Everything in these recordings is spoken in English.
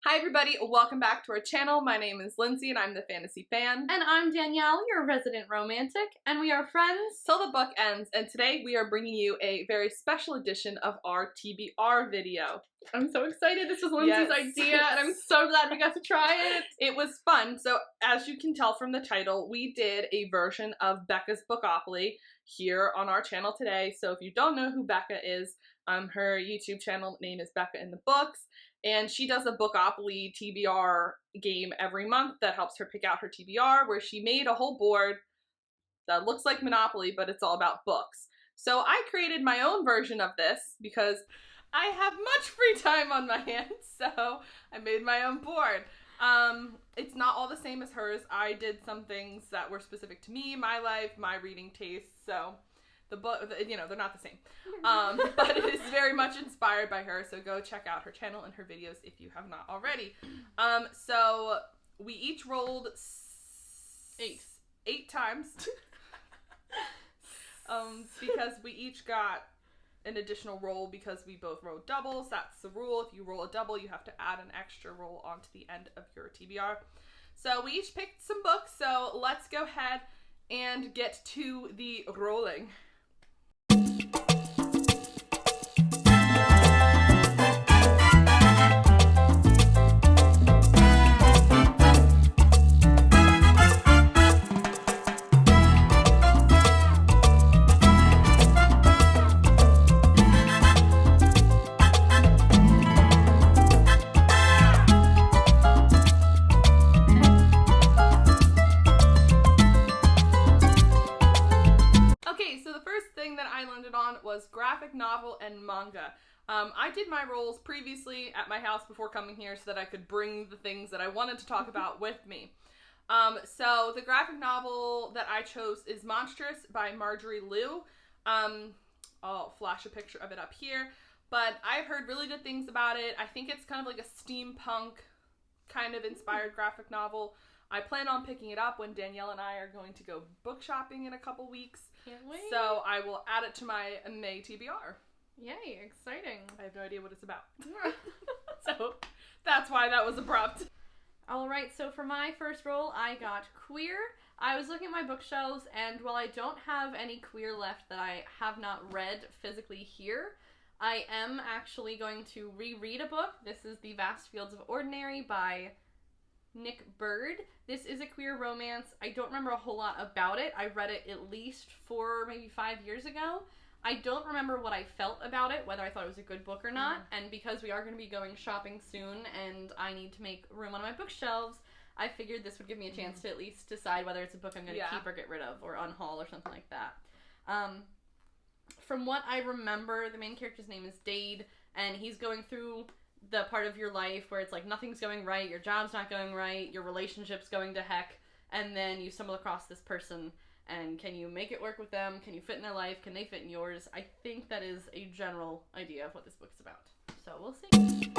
Hi everybody, welcome back to our channel. My name is Lindsay and I'm the Fantasy Fan. And I'm Danielle, your resident romantic, and we are friends till the book ends, and today we are bringing you a very special edition of our TBR video. I'm so excited. This was Lindsay's idea and I'm so glad we got to try it. It was fun. So as you can tell from the title, we did a version of Becca's Bookopoly here on our channel today. So if you don't know who Becca is, her YouTube channel name is Becca in the Books. And she does a Bookopoly TBR game every month that helps her pick out her TBR, where she made a whole board that looks like Monopoly, but it's all about books. So I created my own version of this because I have much free time on my hands, so I made my own board. It's not all the same as hers. I did some things that were specific to me, my life, my reading tastes, so the book, you know, they're not the same. But it is very much inspired by her, so go check out her channel and her videos if you have not already. So we each rolled eight times. Because we each got an additional roll because we both rolled doubles. That's the rule. If you roll a double, you have to add an extra roll onto the end of your TBR. So we each picked some books, so let's go ahead and get to the rolling. Was graphic novel and manga. I did my rolls previously at my house before coming here so that I could bring the things that I wanted to talk about with me. So the graphic novel that I chose is Monstrous by Marjorie Liu. I'll flash a picture of it up here, but I've heard really good things about it. I think it's kind of like a steampunk kind of inspired graphic novel. I plan on picking it up when Danielle and I are going to go book shopping in a couple weeks. Can't wait. So I will add it to my May TBR. Yay, exciting. I have no idea what it's about. So that's why that was abrupt. Alright, so for my first roll, I got queer. I was looking at my bookshelves, and while I don't have any queer left that I have not read physically here, I am actually going to reread a book. This is The Vast Fields of Ordinary by Nick Bird. This is a queer romance. I don't remember a whole lot about it. I read it at least 4, maybe 5 years ago. I don't remember what I felt about it, whether I thought it was a good book or not, and because we are going to be going shopping soon and I need to make room on my bookshelves, I figured this would give me a chance to at least decide whether it's a book I'm going to keep or get rid of or unhaul or something like that. From what I remember, the main character's name is Dade, and he's going through the part of your life where it's like nothing's going right, your job's not going right, your relationship's going to heck, and then you stumble across this person, and can you make it work with them? Can you fit in their life? Can they fit in yours? I think that is a general idea of what this book is about. So we'll see.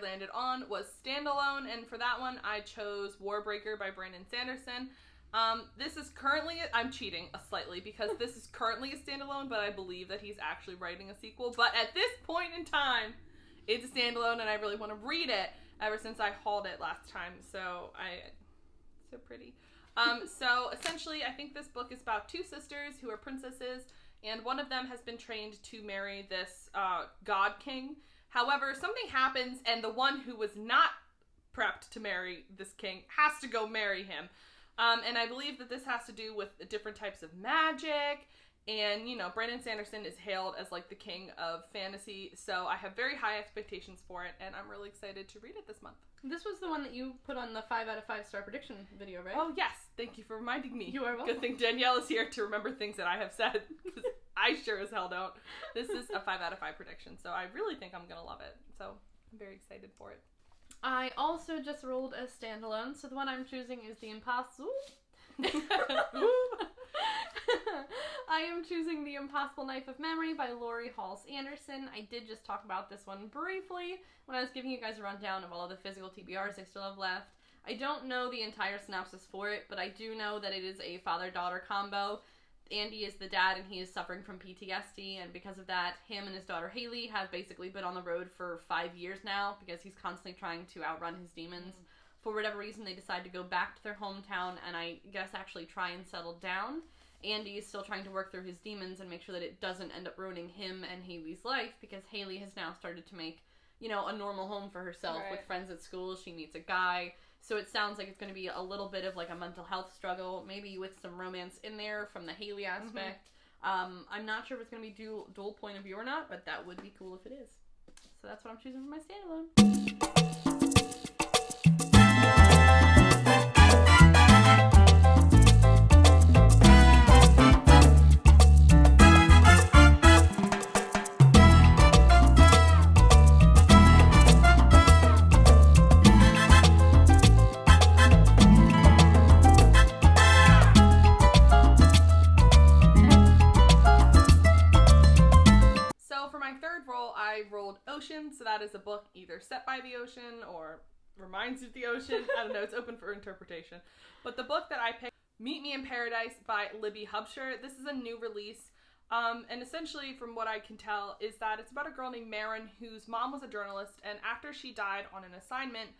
Landed on was Standalone, and for that one I chose Warbreaker by Brandon Sanderson. This is currently, I'm cheating slightly because this is currently a standalone, but I believe that he's actually writing a sequel, but at this point in time it's a standalone and I really want to read it ever since I hauled it last time, so so pretty. So essentially I think this book is about two sisters who are princesses, and one of them has been trained to marry this god king. However, something happens, and the one who was not prepped to marry this king has to go marry him. And I believe that this has to do with different types of magic, and, you know, Brandon Sanderson is hailed as, like, the king of fantasy, so I have very high expectations for it, and I'm really excited to read it this month. This was the one that you put on the 5 out of 5 star prediction video, right? Oh, yes. Thank you for reminding me. You are welcome. Good thing Danielle is here to remember things that I have said. I sure as hell don't. This is a 5 out of 5 prediction, so I really think I'm going to love it. So I'm very excited for it. I also just rolled a standalone, so the one I'm choosing is The Impossible. choosing The Impossible Knife of Memory by Lori Halse Anderson. I did just talk about this one briefly when I was giving you guys a rundown of all of the physical TBRs I still have left. I don't know the entire synopsis for it, but I do know that it is a father-daughter combo. Andy is the dad, and he is suffering from PTSD, and because of that, him and his daughter Haley have basically been on the road for 5 years now because he's constantly trying to outrun his demons. For whatever reason, they decide to go back to their hometown and I guess actually try and settle down. Andy is still trying to work through his demons and make sure that it doesn't end up ruining him and Haley's life, because Haley has now started to make, you know, a normal home for herself with friends at school. She meets a guy. So it sounds like it's going to be a little bit of like a mental health struggle, maybe with some romance in there from the Haley aspect. I'm not sure if it's going to be dual point of view or not, but that would be cool if it is. So that's what I'm choosing for my standalone. I rolled Ocean, so that is a book either set by the ocean or reminds you of the ocean. I don't know, it's open for interpretation. But the book that I picked, Meet Me in Paradise by Libby Hubsher. This is a new release, and essentially from what I can tell is that it's about a girl named Marin whose mom was a journalist, and after she died on an assignment,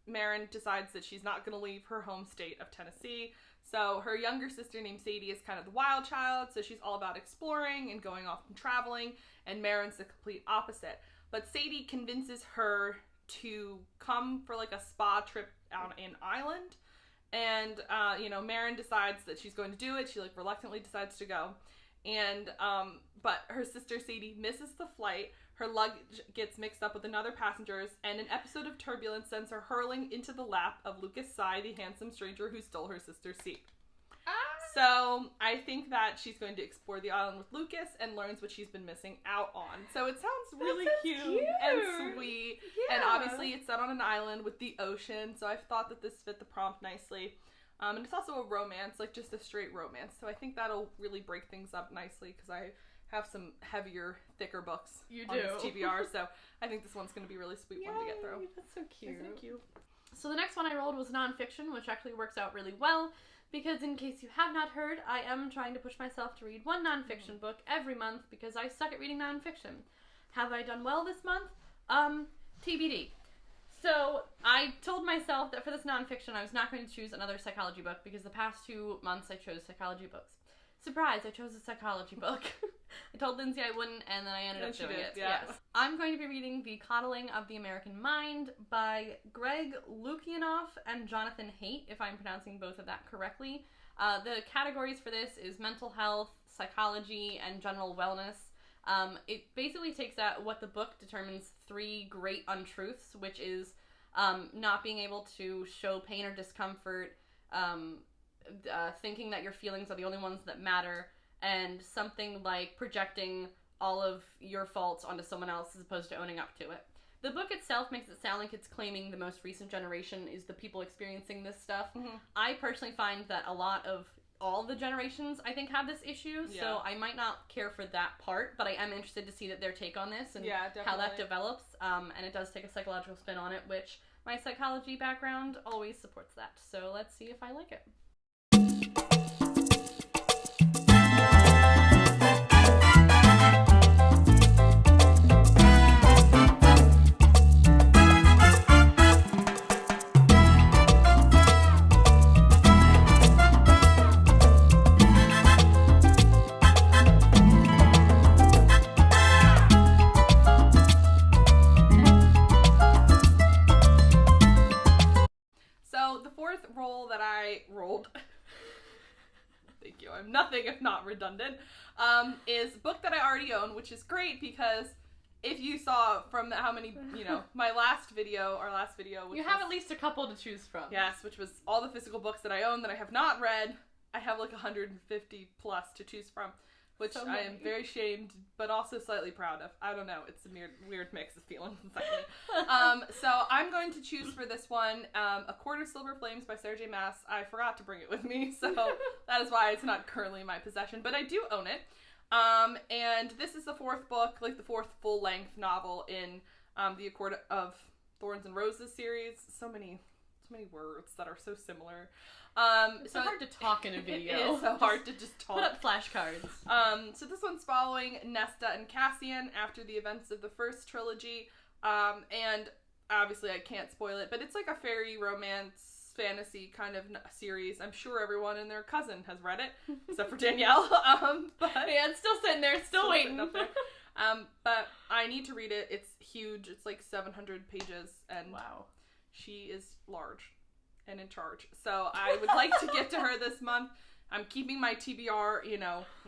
Marin decides that she's not going to leave her home state of Tennessee. So her younger sister named Sadie is kind of the wild child, so she's all about exploring and going off and traveling, and Marin's the complete opposite. But Sadie convinces her to come for like a spa trip out in Ireland, and Marin decides that she's going to do it. She like reluctantly decides to go, and but her sister Sadie misses the flight. Her luggage gets mixed up with another passenger's, and an episode of turbulence sends her hurling into the lap of Lucas Sy, the handsome stranger who stole her sister's seat. So I think that she's going to explore the island with Lucas and learns what she's been missing out on. So it sounds really cute and sweet. Yeah. And obviously it's set on an island with the ocean, so I thought that this fit the prompt nicely. And it's also a romance, like just a straight romance. So I think that'll really break things up nicely because I have some heavier, thicker books on this TBR, so I think this one's going to be a really sweet one to get through. That's so cute. Thank you. So the next one I rolled was nonfiction, which actually works out really well, because in case you have not heard, I am trying to push myself to read one nonfiction book every month because I suck at reading nonfiction. Have I done well this month? TBD. So I told myself that for this nonfiction I was not going to choose another psychology book because the past 2 months I chose psychology books. Surprise, I chose a psychology book. I told Lindsay I wouldn't, and then I ended up doing it. Yeah. Yes. I'm going to be reading The Coddling of the American Mind by Greg Lukianoff and Jonathan Haidt, if I'm pronouncing both of that correctly. The categories for this is mental health, psychology, and general wellness. It basically takes out what the book determines 3 great untruths, which is not being able to show pain or discomfort, thinking that your feelings are the only ones that matter, and something like projecting all of your faults onto someone else as opposed to owning up to it. The book itself makes it sound like it's claiming the most recent generation is the people experiencing this stuff. I personally find that a lot of all the generations, I think, have this issue, so I might not care for that part, but I am interested to see their take on this and how that develops, and it does take a psychological spin on it, which my psychology background always supports that, so let's see if I like it. Thank you, I'm nothing if not redundant, is a book that I already own, which is great because if you saw from how many, my last video, which you have at least a couple to choose from. Yes, which was all the physical books that I own that I have not read. I have like 150 plus to choose from. which I am very shamed, but also slightly proud of. I don't know. It's a weird mix of feelings inside me. So I'm going to choose for this one A Quarter Silver Flames by Sarah J. Maas. I forgot to bring it with me, so that is why it's not currently in my possession, but I do own it. And this is the fourth book, like the fourth full-length novel in the A Court of Thorns and Roses series. So many words that are so similar. It's so hard to talk in a video. It is so hard to just talk. Put up flashcards. So this one's following Nesta and Cassian after the events of the first trilogy. And obviously I can't spoil it, but it's like a fairy romance fantasy kind of series. I'm sure everyone and their cousin has read it, except for Danielle. But yeah, it's still sitting there, still waiting. Up there. But I need to read it. It's huge. It's like 700 pages, and wow, she is large and in charge. So I would like to get to her this month. I'm keeping my TBR,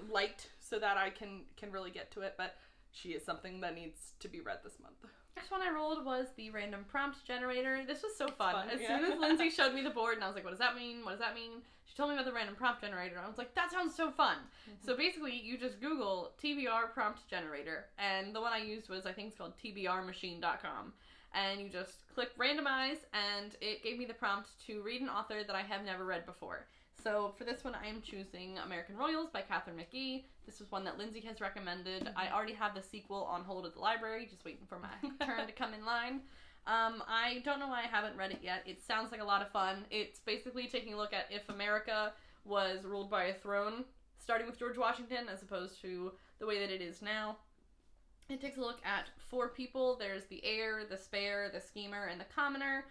light so that I can really get to it, but she is something that needs to be read this month. Next one I rolled was the random prompt generator. This was so fun. As soon as Lindsay showed me the board and I was like, what does that mean? What does that mean? She told me about the random prompt generator. I was like, that sounds so fun. Mm-hmm. So basically you just Google TBR prompt generator, and the one I used was, I think it's called tbrmachine.com. And you just click randomize, and it gave me the prompt to read an author that I have never read before. So for this one, I am choosing American Royals by Katharine McGee. This was one that Lindsay has recommended. I already have the sequel on hold at the library, just waiting for my turn to come in line. I don't know why I haven't read it yet. It sounds like a lot of fun. It's basically taking a look at if America was ruled by a throne, starting with George Washington, as opposed to the way that it is now. It takes a look at 4 people. There's the heir, the spare, the schemer, and the commoner.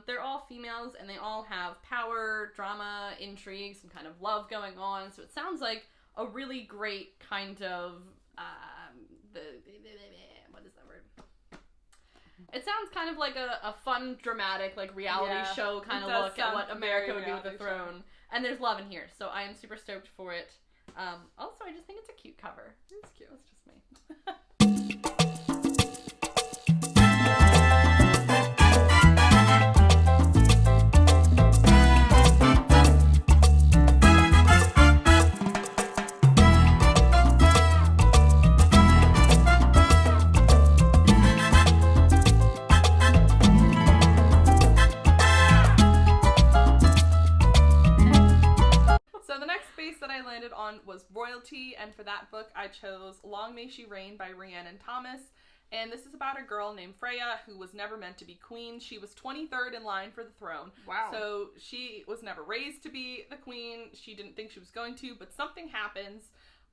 They're all females, and they all have power, drama, intrigue, some kind of love going on. So it sounds like a really great kind of, what is that word? It sounds kind of like a fun, dramatic, like reality show kind of look at what America would do with the throne. And there's love in here, so I am super stoked for it. Also, I just think it's a cute cover. It's cute. That's just me. Was Royalty, and for that book I chose Long May She Reign by Rhiannon Thomas, and this is about a girl named Freya who was never meant to be queen. She was 23rd in line for the throne. Wow. So she was never raised to be the queen. She didn't think she was going to, but something happens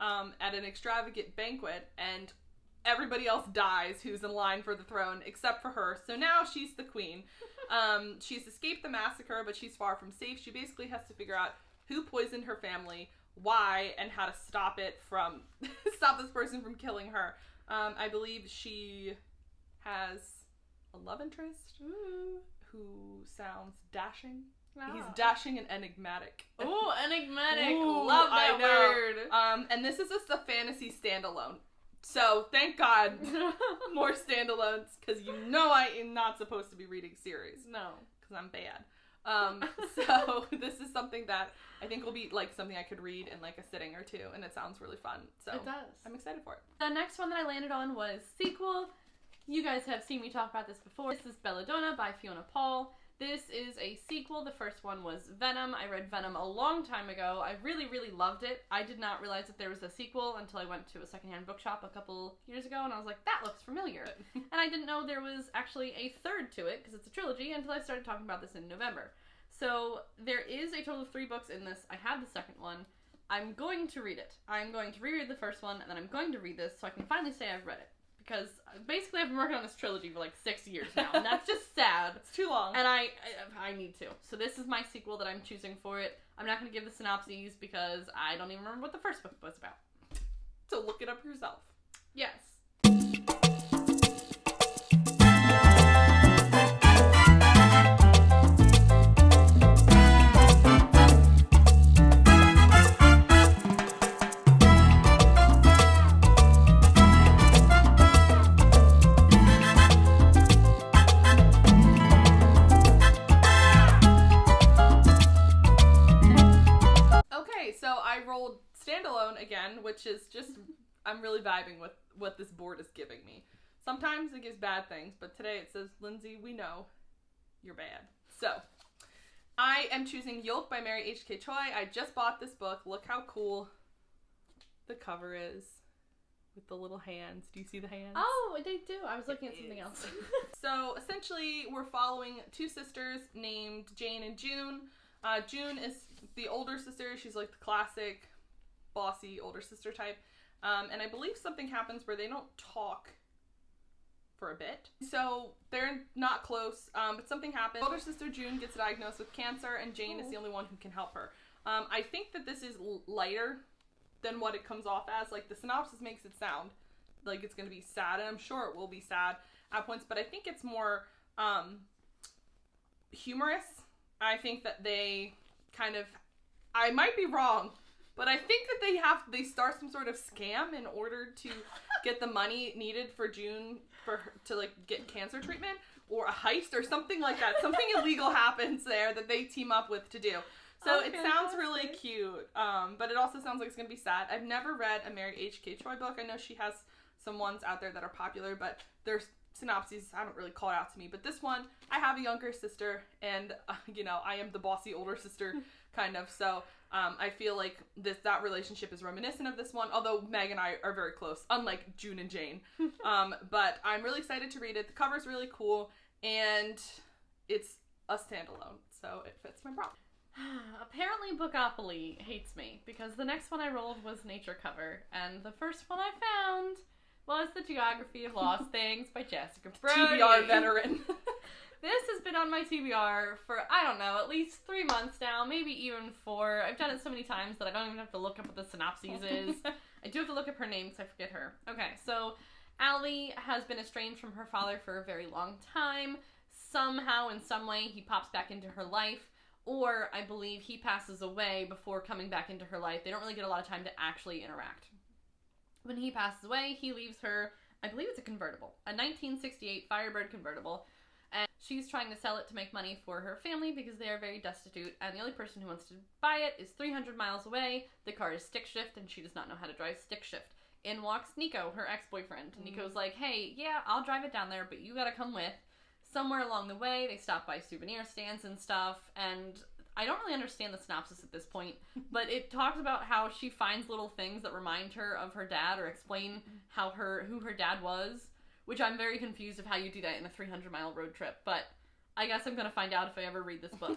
at an extravagant banquet, and everybody else dies who's in line for the throne except for her. So now she's the queen. She's escaped the massacre, but she's far from safe. She basically has to figure out who poisoned her family, why, and how to stop this person from killing her. I believe she has a love interest who sounds dashing. Wow. He's dashing and enigmatic. Ooh, enigmatic. Ooh, love that word. And this is just a fantasy standalone. So thank God more standalones, because I am not supposed to be reading series. No. Because I'm bad. So this is something that I think will be like something I could read in like a sitting or two, and it sounds really fun. So it does. I'm excited for it. The next one that I landed on was sequel. You guys have seen me talk about this before. This is Belladonna by Fiona Paul. This is a sequel. The first one was Venom. I read Venom a long time ago. I really, really loved it. I did not realize that there was a sequel until I went to a secondhand bookshop a couple years ago, and I was like, that looks familiar. And I didn't know there was actually a third to it, because it's a trilogy, until I started talking about this in November. So there is a total of 3 books in this. I have the second one. I'm going to read it. I'm going to reread the first one, and then I'm going to read this so I can finally say I've read it. Because basically I've been working on this trilogy for like 6 years now, and that's just sad. It's too long. And I need to. So this is my sequel that I'm choosing for it. I'm not going to give the synopses because I don't even remember what the first book was about. So look it up yourself. Yes. I rolled Standalone again, which is just, I'm really vibing with what this board is giving me. Sometimes it gives bad things, but today it says, Lindsay, we know you're bad. So, I am choosing Yolk by Mary H.K. Choi. I just bought this book. Look how cool the cover is with the little hands. Do you see the hands? Oh, they do. I was looking at something else. So, essentially, we're following two sisters named Jane and June. June is the older sister. She's like the classic, bossy older sister type. And I believe something happens where they don't talk for a bit. So they're not close, but something happens. Older sister June gets diagnosed with cancer, and Jane is the only one who can help her. I think that this is lighter than what it comes off as. Like, the synopsis makes it sound like it's going to be sad, and I'm sure it will be sad at points, but I think it's more humorous. I think that they kind of, I might be wrong, but I think that they start some sort of scam in order to get the money needed for June for her to like get cancer treatment, or a heist or something like that. Something illegal happens there that they team up with to do. So it sounds really cute, but it also sounds like it's going to be sad. I've never read a Mary H.K. Choi book. I know she has some ones out there that are popular, but their synopses haven't really called out to me. But this one, I have a younger sister, and, I am the bossy older sister, kind of. So I feel like that relationship is reminiscent of this one, although Meg and I are very close, unlike June and Jane. But I'm really excited to read it. The cover's really cool, and it's a standalone, so it fits my prop. Apparently Bookopoly hates me, because the next one I rolled was nature cover, and the first one I found was The Geography of Lost Things by Jessica Brody. TBR veteran. This has been on my TBR for, I don't know, at least 3 months now, maybe even 4. I've done it so many times that I don't even have to look up what the synopsis is. I do have to look up her name because I forget her. Okay, so Allie has been estranged from her father for a very long time. Somehow, in some way, he pops back into her life. Or, I believe, he passes away before coming back into her life. They don't really get a lot of time to actually interact. When he passes away, he leaves her, I believe it's a convertible, a 1968 Firebird convertible, and she's trying to sell it to make money for her family because they are very destitute, and the only person who wants to buy it is 300 miles away. The car is stick shift, and she does not know how to drive stick shift. In walks Nico, her ex-boyfriend. Nico's like, hey, yeah, I'll drive it down there, but you gotta come with. Somewhere along the way, they stop by souvenir stands and stuff, and I don't really understand the synopsis at this point, but it talks about how she finds little things that remind her of her dad or explain who her dad was, which I'm very confused of how you do that in a 300-mile road trip, but I guess I'm going to find out if I ever read this book.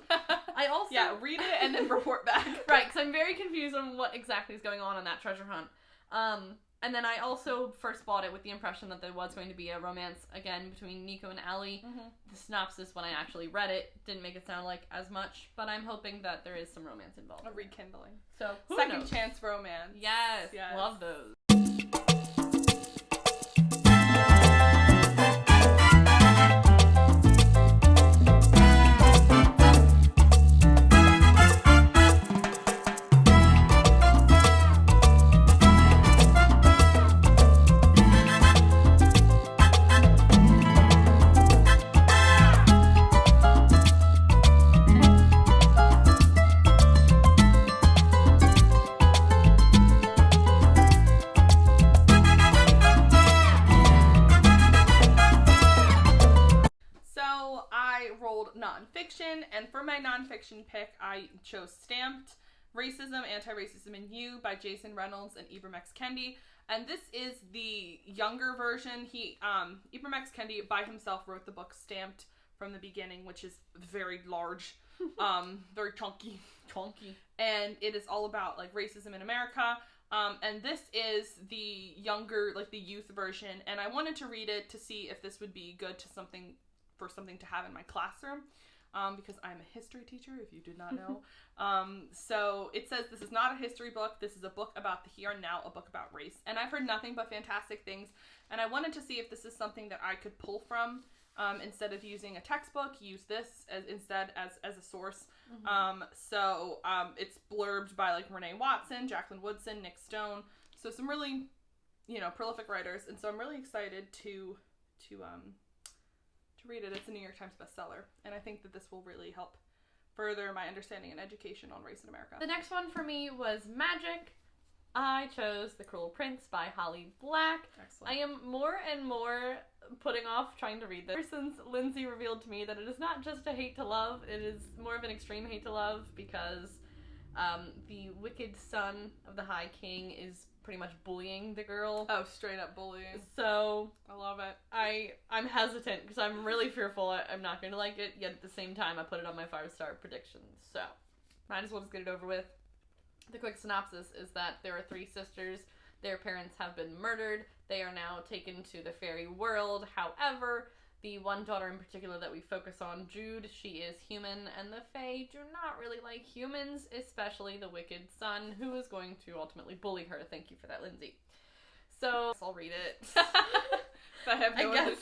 I also... Yeah, read it and then report back. Right, because I'm very confused on what exactly is going on that treasure hunt. And then I also first bought it with the impression that there was going to be a romance, again, between Nico and Allie. Mm-hmm. The synopsis, when I actually read it, didn't make it sound like as much, but I'm hoping that there is some romance involved. A rekindling. So, second chance romance. Yes, love those. Nonfiction, and for my nonfiction pick, I chose Stamped: Racism, Anti-Racism in You by Jason Reynolds and Ibram X. Kendi, and this is the younger version. Ibram X. Kendi by himself wrote the book Stamped from the beginning, which is very large, very chunky, and it is all about like racism in America. And this is the younger, like the youth version, and I wanted to read it to see if this would be good to something to have in my classroom, because I'm a history teacher, if you did not know. So it says this is not a history book, this is a book about the here and now, a book about race. And I've heard nothing but fantastic things, and I wanted to see if this is something that I could pull from, instead of using a textbook, use this instead as a source. Mm-hmm. So it's blurbed by like Renee Watson, Jacqueline Woodson, Nick Stone, so some really, prolific writers, and so I'm really excited to read it. It's a New York Times bestseller, and I think that this will really help further my understanding and education on race in America. The next one for me was Magic. I chose The Cruel Prince by Holly Black. Excellent. I am more and more putting off trying to read this since Lindsay revealed to me that it is not just a hate to love, it is more of an extreme hate to love because the wicked son of the High King is pretty much bullying the girl. Oh, straight up bullying. So I love it. I'm hesitant because I'm really fearful I'm not going to like it, yet at the same time I put it on my 5-star predictions. So, might as well just get it over with. The quick synopsis is that there are 3 sisters. Their parents have been murdered. They are now taken to the fairy world. However, the one daughter in particular that we focus on, Jude, she is human, and the Fae do not really like humans, especially the wicked son, who is going to ultimately bully her. Thank you for that, Lindsay. So, I'll read it. I guess.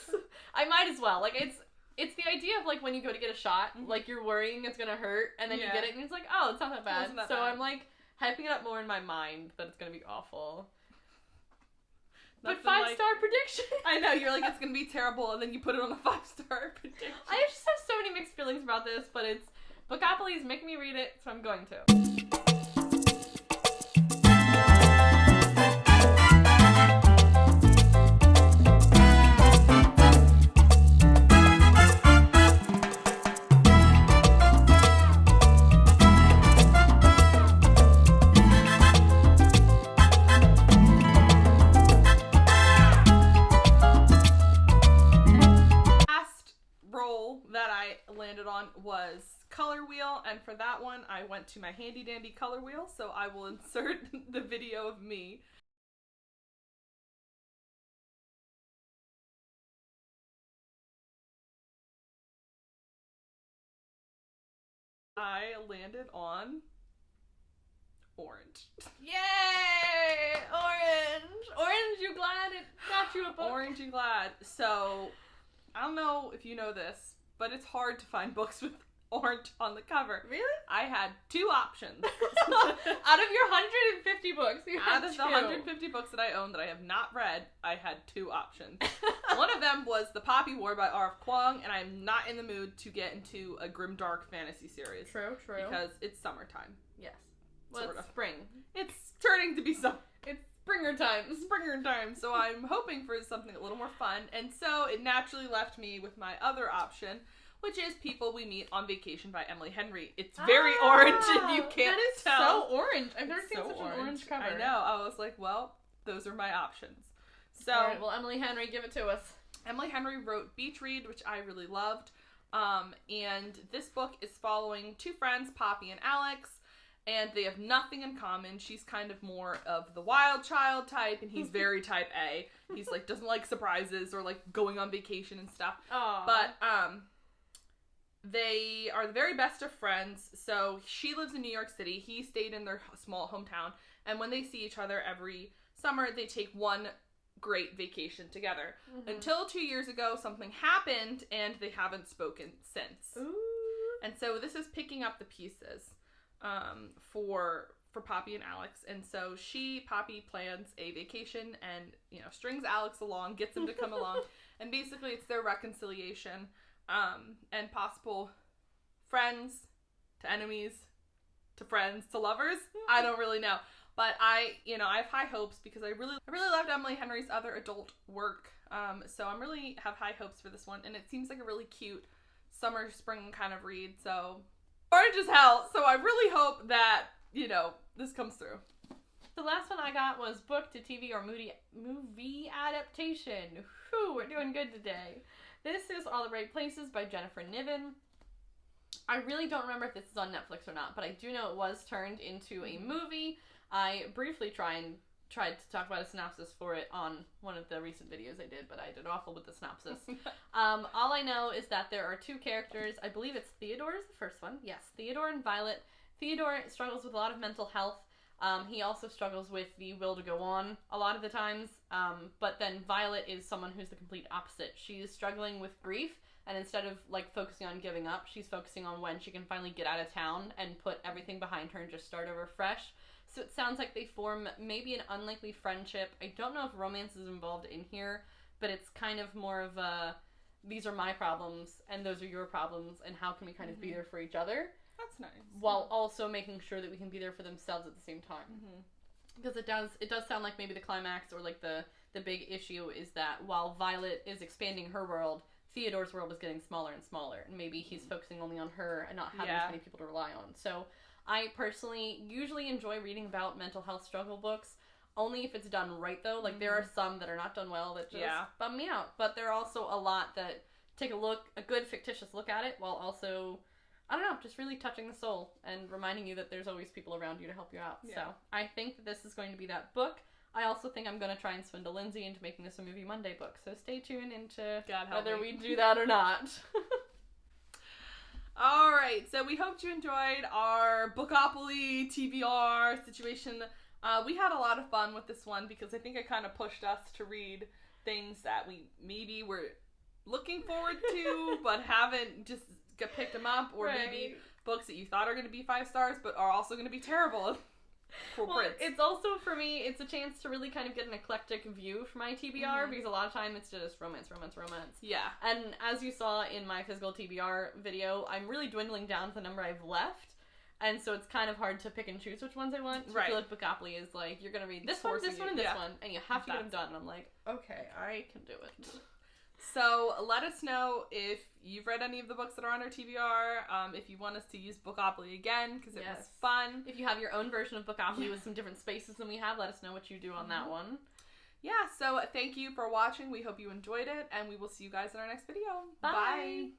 I might as well. Like, it's the idea of, like, when you go to get a shot, like, you're worrying it's gonna hurt, and then you get it, and it's like, oh, it's not that bad. So I'm, like, hyping it up more in my mind that it's gonna be awful. But 5-star prediction. I know, you're like, it's gonna be terrible, and then you put it on a 5-star prediction. I just have so many mixed feelings about this, but it's Bookopoly's making me read it, so I'm going to. Was color wheel, and for that one I went to my handy dandy color wheel, so I will insert the video of me. I landed on orange. Yay! Orange! Orange, you glad it got you a book? Orange, you glad. So, I don't know if you know this, but it's hard to find books with orange on the cover. Really? I had 2 options. Out of your 150 books, you had 2. Out of the 150 books that I own that I have not read, I had 2 options. One of them was The Poppy War by R.F. Kuang, and I'm not in the mood to get into a grimdark fantasy series. True. Because it's summertime. Yes. Well, it's spring. It's turning to be summer. It's springer time. So I'm hoping for something a little more fun, and so it naturally left me with my other option, which is People We Meet on Vacation by Emily Henry. It's very orange, and you can't tell. So orange. I've never seen such an orange cover. I know. I was like, well, those are my options. So, all right, well, Emily Henry, give it to us. Emily Henry wrote Beach Read, which I really loved, and this book is following 2 friends, Poppy and Alex, and they have nothing in common. She's kind of more of the wild child type, and he's very type A. He's like, doesn't like surprises or like going on vacation and stuff. Aww. But, they are the very best of friends. So she lives in New York City. He stayed in their small hometown. And when they see each other every summer, they take one great vacation together. Mm-hmm. Until 2 years ago, something happened, and they haven't spoken since. Ooh. And so this is picking up the pieces for Poppy and Alex. And so Poppy plans a vacation and, strings Alex along, gets him to come along. And basically it's their reconciliation. And possible friends to enemies to friends to lovers. I don't really know, but I have high hopes because I really loved Emily Henry's other adult work. So I'm really have high hopes for this one, and it seems like a really cute summer spring kind of read. So orange as hell. So I really hope that this comes through. The last one I got was book to TV or movie adaptation. Whew, we're doing good today. This is All the Right Places by Jennifer Niven. I really don't remember if this is on Netflix or not, but I do know it was turned into a movie. I briefly tried to talk about a synopsis for it on one of the recent videos I did, but I did awful with the synopsis. All I know is that there are 2 characters. I believe it's Theodore is the first one. Yes, Theodore and Violet. Theodore struggles with a lot of mental health. He also struggles with the will to go on a lot of the times, but then Violet is someone who's the complete opposite. She's struggling with grief, and instead of focusing on giving up, she's focusing on when she can finally get out of town and put everything behind her and just start over fresh. So it sounds like they form maybe an unlikely friendship. I don't know if romance is involved in here, but it's kind of more of a, these are my problems and those are your problems, and how can we kind of be there for each other. That's nice. While also making sure that we can be there for themselves at the same time. Because it does sound like maybe the climax or like the big issue is that while Violet is expanding her world, Theodore's world is getting smaller and smaller, and maybe he's focusing only on her and not having as many people to rely on. So I personally usually enjoy reading about mental health struggle books, only if it's done right though. Like there are some that are not done well that just bum me out, but there are also a lot that take a good fictitious look at it while also, I don't know, just really touching the soul and reminding you that there's always people around you to help you out. So I think that this is going to be that book. I also think I'm going to try and swindle Lindsay into making this a Movie Monday book. So stay tuned into whether we do that or not. All right. So we hope you enjoyed our Bookopoly TBR situation. We had a lot of fun with this one because I think it kind of pushed us to read things that we maybe were looking forward to but haven't just picked them up, or maybe books that you thought are going to be 5 stars but are also going to be terrible. It's also, for me, it's a chance to really kind of get an eclectic view for my TBR, because a lot of time it's just romance. Yeah. And as you saw in my physical TBR video, I'm really dwindling down to the number I've left, and so it's kind of hard to pick and choose which ones I want. I feel like Bookopoly is like, you're going to read this one, and this one, and you have to get them done. And I'm like, okay, I can do it. So let us know if you've read any of the books that are on our TBR, if you want us to use Bookopoly again, because it was fun. If you have your own version of Bookopoly with some different spaces than we have, let us know what you do on that one. Yeah, so thank you for watching. We hope you enjoyed it, and we will see you guys in our next video. Bye.